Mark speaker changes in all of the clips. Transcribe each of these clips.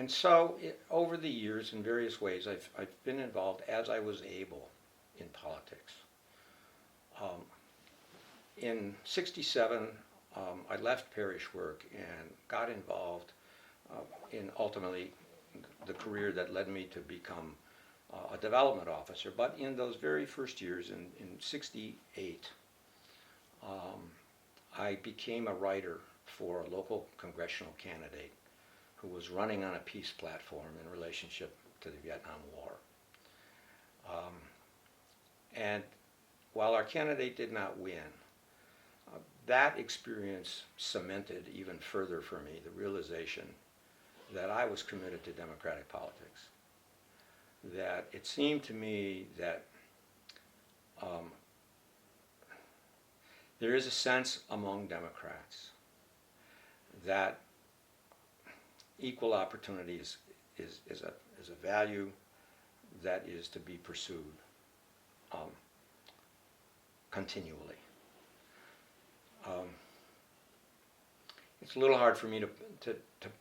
Speaker 1: And so over the years, in various ways, I've been involved as I was able in politics. Um, in '67, I left parish work and got involved in ultimately the career that led me to become a development officer. But in those very first years, in '68, I became a writer for a local congressional candidate who was running on a peace platform in relationship to the Vietnam War. And while our candidate did not win, that experience cemented even further for me the realization that I was committed to democratic politics. That it seemed to me that there is a sense among Democrats that equal opportunity is a value that is to be pursued continually. It's a little hard for me to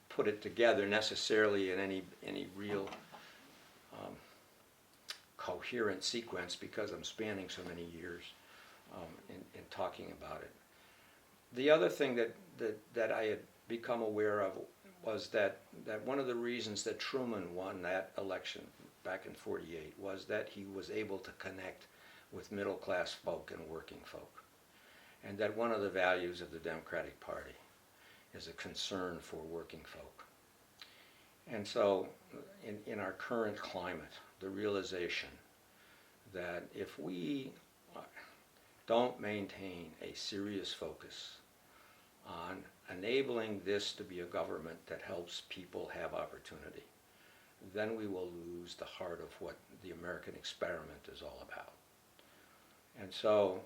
Speaker 1: put it together necessarily in any real coherent sequence because I'm spanning so many years in talking about it. The other thing that I had become aware of was that one of the reasons that Truman won that election back in '48 was that he was able to connect with middle class folk and working folk, and that one of the values of the Democratic Party is a concern for working folk. And so in our current climate, the realization that if we don't maintain a serious focus on enabling this to be a government that helps people have opportunity, then we will lose the heart of what the American experiment is all about. And so,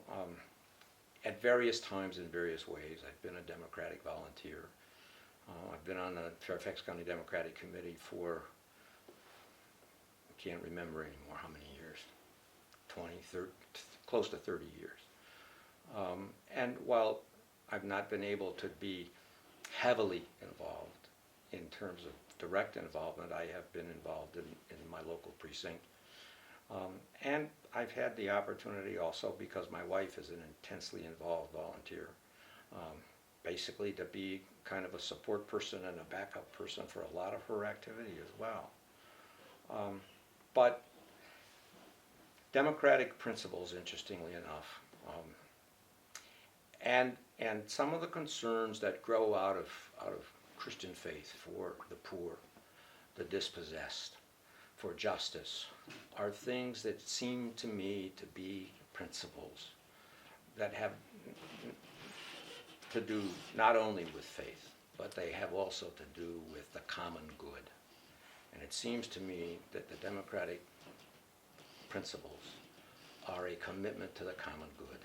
Speaker 1: at various times in various ways, I've been a Democratic volunteer. I've been on the Fairfax County Democratic Committee for, I can't remember anymore how many years, 20, 30, close to 30 years. And while I've not been able to be heavily involved in terms of direct involvement, I have been involved in my local precinct. And I've had the opportunity also, because my wife is an intensely involved volunteer, basically to be kind of a support person and a backup person for a lot of her activity as well. But democratic principles, interestingly enough, and some of the concerns that grow out of Christian faith for the poor, the dispossessed, for justice, are things that seem to me to be principles that have to do not only with faith, but they have also to do with the common good. And it seems to me that the democratic principles are a commitment to the common good.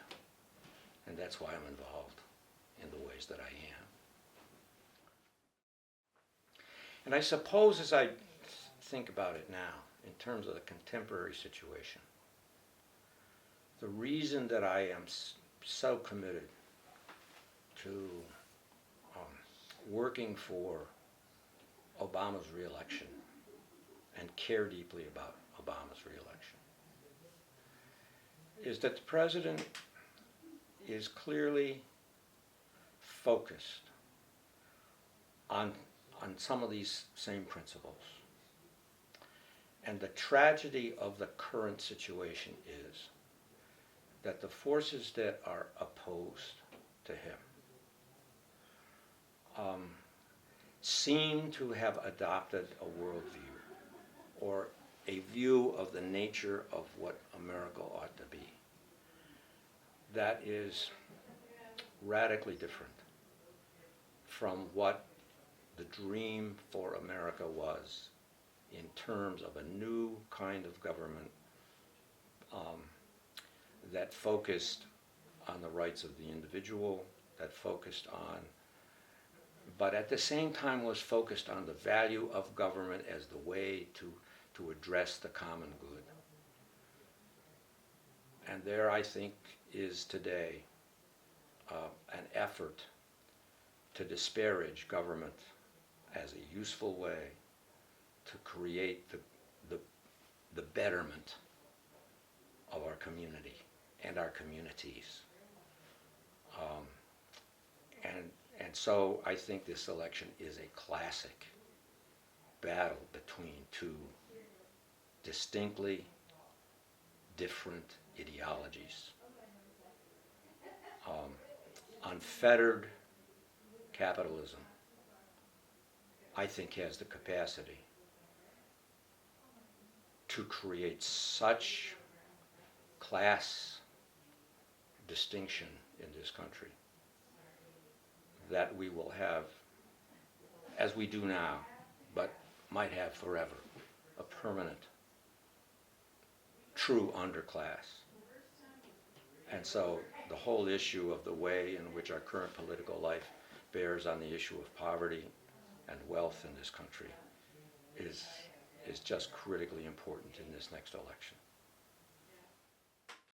Speaker 1: And that's why I'm involved in the ways that I am. And I suppose as I think about it now, in terms of the contemporary situation, the reason that I am so committed to working for Obama's reelection and care deeply about Obama's reelection is that the president is clearly focused on some of these same principles. And the tragedy of the current situation is that the forces that are opposed to him seem to have adopted a worldview or a view of the nature of what America ought to be that is radically different from what the dream for America was in terms of a new kind of government that focused on the rights of the individual, that focused on, but at the same time was focused on the value of government as the way to address the common good. And there, I think, is today an effort to disparage government as a useful way to create the betterment of our community and our communities. And so I think this election is a classic battle between two distinctly different ideologies. Unfettered capitalism, I think, has the capacity to create such class distinction in this country that we will have, as we do now, but might have forever, a permanent, true underclass. And so the whole issue of the way in which our current political life bears on the issue of poverty and wealth in this country is just critically important in this next election.